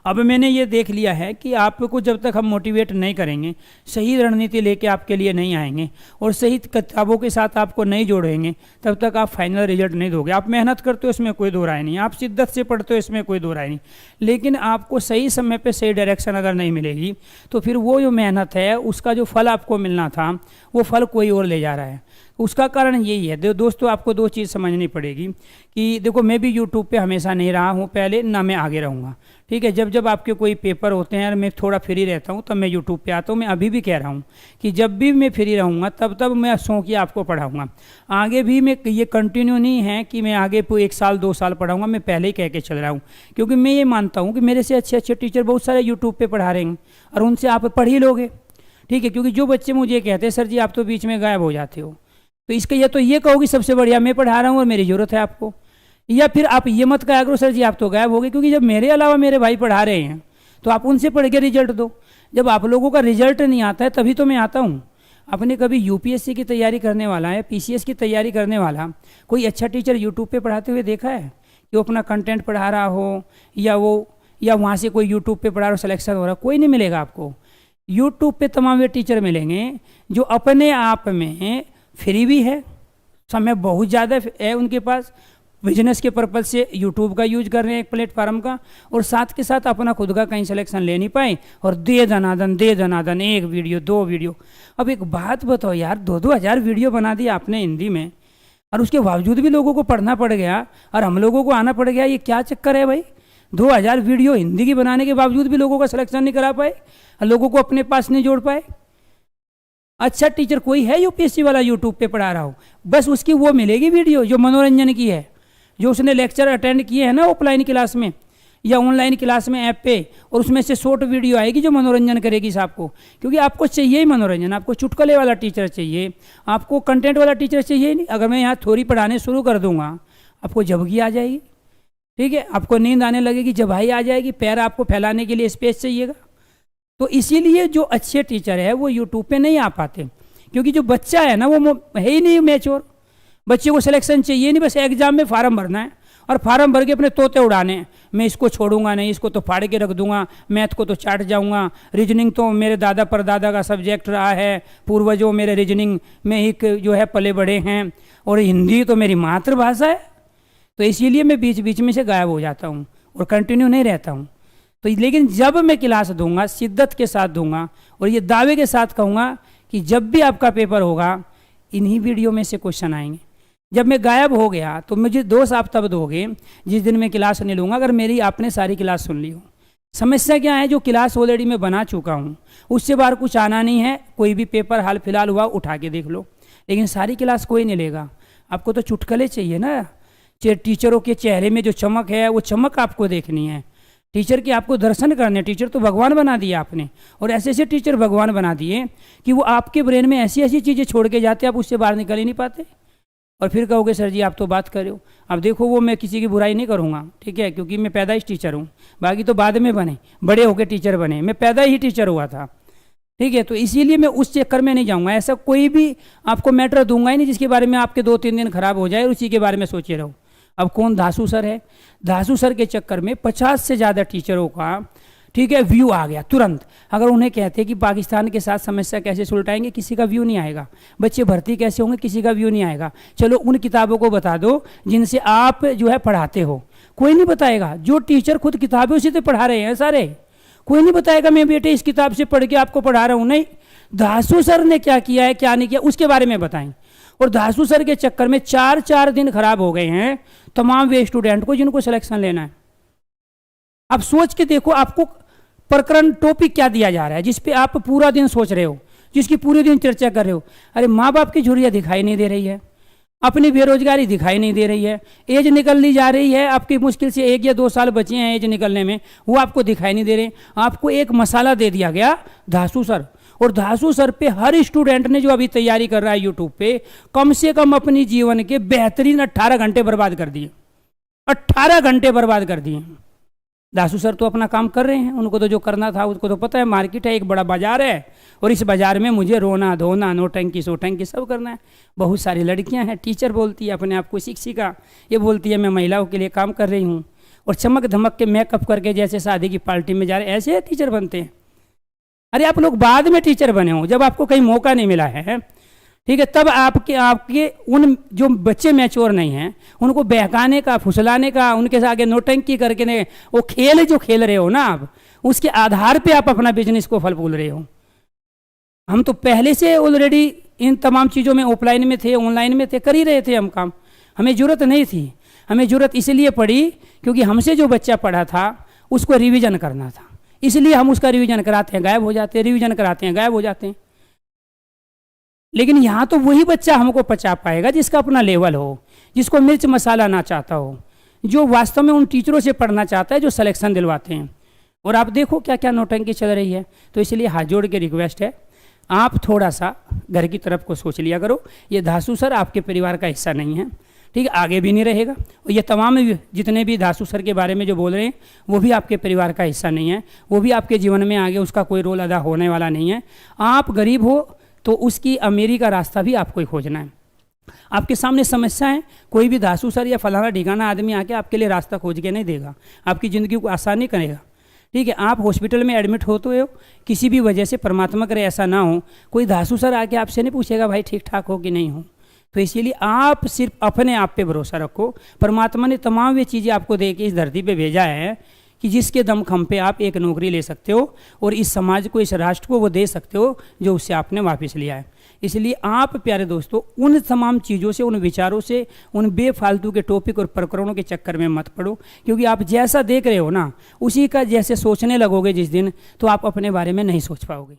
अब मैंने ये देख लिया है कि आपको जब तक हम मोटिवेट नहीं करेंगे, सही रणनीति लेके आपके लिए नहीं आएंगे और सही किताबों के साथ आपको नहीं जोड़ेंगे, तब तक आप फाइनल रिजल्ट नहीं दोगे। आप मेहनत करते हो इसमें कोई दो राय नहीं, आप शिद्दत से पढ़ते हो इसमें कोई दो राय नहीं, लेकिन आपको सही समय पे सही डायरेक्शन अगर नहीं मिलेगी तो फिर वो जो मेहनत है उसका जो फल आपको मिलना था वो फल कोई और ले जा रहा है। उसका कारण यही है दोस्तों, आपको दो चीज़ समझनी पड़ेगी कि देखो, मैं भी यूट्यूब पे हमेशा नहीं रहा हूँ पहले, ना मैं आगे रहूँगा, ठीक है। जब जब आपके कोई पेपर होते हैं और मैं थोड़ा फ्री रहता हूँ तब मैं यूट्यूब पे आता हूँ। मैं अभी भी कह रहा हूँ कि जब भी मैं फ्री रहूँगा तब तब मैं शौक़ आपको पढ़ाऊँगा। आगे भी मैं ये कंटिन्यू नहीं है कि मैं आगे 1 साल 2 साल पढ़ाऊँगा, मैं पहले ही कह के चल रहा हूँ, क्योंकि मैं ये मानता हूँ कि मेरे से अच्छे अच्छे टीचर बहुत सारे यूट्यूब पर पढ़ा रहे हैं और उनसे आप पढ़ ही लोगे, ठीक है। क्योंकि जो बच्चे मुझे कहते हैं सर जी आप तो बीच में गायब हो जाते हो, तो इसका या तो ये कहोगे सबसे बढ़िया मैं पढ़ा रहा हूँ और मेरी ज़रूरत है आपको, या फिर आप ये मत कहा करो सर जी आप तो गायब हो गए, क्योंकि जब मेरे अलावा मेरे भाई पढ़ा रहे हैं तो आप उनसे पढ़ के रिजल्ट दो। जब आप लोगों का रिजल्ट नहीं आता है तभी तो मैं आता हूँ। आपने कभी यूपीएससी की तैयारी करने वाला है, पीसीएस की तैयारी करने वाला कोई अच्छा टीचर यूट्यूब पे पढ़ाते हुए देखा है कि वो अपना कंटेंट पढ़ा रहा हो या वहाँ से कोई यूट्यूब पे पढ़ा रहा हो, सिलेक्शन हो रहा, कोई नहीं मिलेगा आपको। यूट्यूब पे तमाम वे टीचर मिलेंगे जो अपने आप में फ्री भी है, समय बहुत ज़्यादा है उनके पास, बिजनेस के पर्पज़ से यूट्यूब का यूज कर रहे हैं एक प्लेटफार्म का, और साथ के साथ अपना खुद का कहीं सिलेक्शन ले नहीं पाए और दे दनादन 1 वीडियो 2 वीडियो। अब एक बात बताओ यार, 2-2 हज़ार वीडियो बना दिया आपने हिंदी में और उसके बावजूद भी लोगों को पढ़ना पड़ गया और हम लोगों को आना पड़ गया, ये क्या चक्कर है भाई? 2000 वीडियो हिंदी की बनाने के बावजूद भी लोगों का सिलेक्शन नहीं करा पाए और लोगों को अपने पास नहीं जोड़ पाए। अच्छा टीचर कोई है यूपीएससी वाला यूट्यूब पे पढ़ा रहा हो, बस उसकी वो मिलेगी वीडियो जो मनोरंजन की है, जो उसने लेक्चर अटेंड किए हैं ना ऑफलाइन क्लास में या ऑनलाइन क्लास में ऐप पे, और उसमें से शॉर्ट वीडियो आएगी जो मनोरंजन करेगी आपको, क्योंकि आपको चाहिए ही मनोरंजन। आपको चुटकुले वाला टीचर चाहिए, आपको कंटेंट वाला टीचर चाहिए नहीं। अगर मैं यहाँ थ्योरी पढ़ाने शुरू कर दूंगा आपको झपकी आ जाएगी, ठीक है, आपको नींद आने लगेगी, जबाई आ जाएगी, पैर आपको फैलाने के लिए स्पेस चाहिएगा। तो इसीलिए जो अच्छे टीचर है वो यूट्यूब पे नहीं आ पाते, क्योंकि जो बच्चा है ना वो है ही नहीं मैच्योर। बच्चे को सिलेक्शन चाहिए नहीं, बस एग्जाम में फार्म भरना है और फार्म भर के अपने तोते उड़ाने हैं। मैं इसको छोड़ूंगा नहीं, इसको तो फाड़ के रख दूंगा, मैथ को तो चाट जाऊंगा, रीजनिंग तो मेरे दादा परदादा का सब्जेक्ट रहा है, पूर्वजों मेरे रीजनिंग में ही जो है पले बड़े हैं, और हिंदी तो मेरी मातृभाषा है। तो इसीलिए मैं बीच बीच में से गायब हो जाता हूँ और कंटिन्यू नहीं रहता हूँ। तो लेकिन जब मैं क्लास दूंगा शिद्दत के साथ दूंगा और ये दावे के साथ कहूँगा कि जब भी आपका पेपर होगा इन्हीं वीडियो में से क्वेश्चन आएंगे। जब मैं गायब हो गया तो मुझे दोष आप तब दोगे जिस दिन मैं क्लास नहीं लूँगा, अगर मेरी आपने सारी क्लास सुन ली हो। समस्या क्या है, जो क्लास ऑलरेडी मैं बना चुका हूँ उससे बाहर कुछ आना नहीं है। कोई भी पेपर हाल फिलहाल हुआ उठा के देख लो, लेकिन सारी क्लास कोई नहीं लेगा। आपको तो चुटकुले चाहिए ना, टीचरों के चेहरे में जो चमक है वो चमक आपको देखनी है, टीचर के आपको दर्शन करने। टीचर तो भगवान बना दिया आपने, और ऐसे ऐसे टीचर भगवान बना दिए कि वो आपके ब्रेन में ऐसी ऐसी चीज़ें छोड़ के जाते हैं आप उससे बाहर निकल ही नहीं पाते। और फिर कहोगे सर जी आप तो बात कर रहे हो। अब देखो वो मैं किसी की बुराई नहीं करूँगा, ठीक है, क्योंकि मैं पैदाइश टीचर हूँ, बाकी तो बाद में बने, बड़े होकर टीचर बने, मैं पैदा ही टीचर हुआ था, ठीक है। तो इसीलिए मैं उस चक्कर में नहीं जाऊँगा। ऐसा कोई भी आपको मैटर दूंगा ही नहीं जिसके बारे में आपके 2-3 दिन खराब हो जाए और उसी के बारे में सोचे रहो। अब कौन धासु सर है, धासु सर के चक्कर में 50 से ज़्यादा टीचरों का, ठीक है, व्यू आ गया तुरंत। अगर उन्हें कहते कि पाकिस्तान के साथ समस्या कैसे सुलझाएंगे, किसी का व्यू नहीं आएगा। बच्चे भर्ती कैसे होंगे, किसी का व्यू नहीं आएगा। चलो उन किताबों को बता दो जिनसे आप जो है पढ़ाते हो, कोई नहीं बताएगा। जो टीचर खुद किताबों से तो पढ़ा रहे हैं सारे, कोई नहीं बताएगा मैं बेटे इस किताब से पढ़ के आपको पढ़ा रहा हूँ। नहीं, धासु सर ने क्या किया है क्या नहीं किया उसके बारे में बताएं। और धासु सर के चक्कर में 4-4 दिन खराब हो गए हैं तमाम वे स्टूडेंट को जिनको सिलेक्शन लेना है। अब सोच के देखो आपको प्रकरण टॉपिक क्या दिया जा रहा है जिस पे आप पूरा दिन सोच रहे हो, जिसकी पूरे दिन चर्चा कर रहे हो। अरे माँ बाप की झुर्रियाँ दिखाई नहीं दे रही है, अपनी बेरोजगारी दिखाई नहीं दे रही है, एज निकलनी जा रही है आपकी, मुश्किल से 1 या 2 साल बचे हैं एज निकलने में, वो आपको दिखाई नहीं दे रहे। आपको एक मसाला दे दिया गया धासु सर, और धासु सर पे हर स्टूडेंट ने जो अभी तैयारी कर रहा है यूट्यूब पे कम से कम अपनी जीवन के बेहतरीन 18 घंटे बर्बाद कर दिए। 18 घंटे बर्बाद कर दिए। धासु सर तो अपना काम कर रहे हैं, उनको तो जो करना था उसको तो पता है, मार्केट है, एक बड़ा बाजार है और इस बाजार में मुझे रोना धोना नोटंकी सोटंकी सब करना है। बहुत सारी लड़कियां हैं, टीचर बोलती है अपने आप को शिक्षिका, ये बोलती है मैं महिलाओं के लिए काम कर रही हूँ, और चमक धमक के मेकअप करके जैसे शादी की पार्टी में जा रहे, ऐसे टीचर बनते हैं? अरे आप लोग बाद में टीचर बने हो, जब आपको कहीं मौका नहीं मिला है, ठीक है, तब आपके उन जो बच्चे मैच्योर नहीं हैं उनको बहकाने का, फुसलाने का, उनके आगे नौटंकी करके ने वो खेल जो खेल रहे हो ना आप, उसके आधार पे आप अपना बिजनेस को फल फूल रहे हो। हम तो पहले से ऑलरेडी इन तमाम चीज़ों में ऑफलाइन में थे, ऑनलाइन में थे, कर ही रहे थे हम काम। हमें ज़रूरत नहीं थी, हमें ज़रूरत इसलिए पड़ी क्योंकि हमसे जो बच्चा पढ़ा था उसको रिवीजन करना था, इसलिए हम उसका रिवीजन कराते हैं, गायब हो जाते हैं, रिवीजन कराते हैं, गायब हो जाते हैं। लेकिन यहाँ तो वही बच्चा हमको पचा पाएगा जिसका अपना लेवल हो, जिसको मिर्च मसाला ना चाहता हो, जो वास्तव में उन टीचरों से पढ़ना चाहता है जो सिलेक्शन दिलवाते हैं। और आप देखो क्या क्या नौटंकी चल रही है। तो इसलिए हाथ जोड़ के रिक्वेस्ट है, आप थोड़ा सा घर की तरफ को सोच लिया करो। ये धासु सर आपके परिवार का हिस्सा नहीं है, ठीक है, आगे भी नहीं रहेगा। और ये तमाम जितने भी धासु सर के बारे में जो बोल रहे हैं वो भी आपके परिवार का हिस्सा नहीं है, वो भी आपके जीवन में आगे उसका कोई रोल अदा होने वाला नहीं है। आप गरीब हो तो उसकी अमीरी का रास्ता भी आपको ही खोजना है। आपके सामने समस्या है, कोई भी धासु सर या फलाना ढिकाना आदमी आके आपके लिए रास्ता खोज के नहीं देगा, आपकी ज़िंदगी को आसान नहीं करेगा, ठीक है। आप हॉस्पिटल में एडमिट होते हो, किसी भी वजह से, परमात्मा करे ऐसा ना हो, कोई धासु सर आके आपसे नहीं पूछेगा भाई ठीक ठाक हो कि नहीं हो। तो इसीलिए आप सिर्फ अपने आप पे भरोसा रखो। परमात्मा ने तमाम वे चीज़ें आपको दे के इस धरती पे भेजा है कि जिसके दम खम पे आप एक नौकरी ले सकते हो और इस समाज को, इस राष्ट्र को वो दे सकते हो जो उससे आपने वापस लिया है। इसलिए आप प्यारे दोस्तों उन तमाम चीज़ों से, उन विचारों से, उन बेफालतू के टॉपिक और प्रकरणों के चक्कर में मत पड़ो, क्योंकि आप जैसा देख रहे हो ना उसी का जैसे सोचने लगोगे जिस दिन, तो आप अपने बारे में नहीं सोच पाओगे।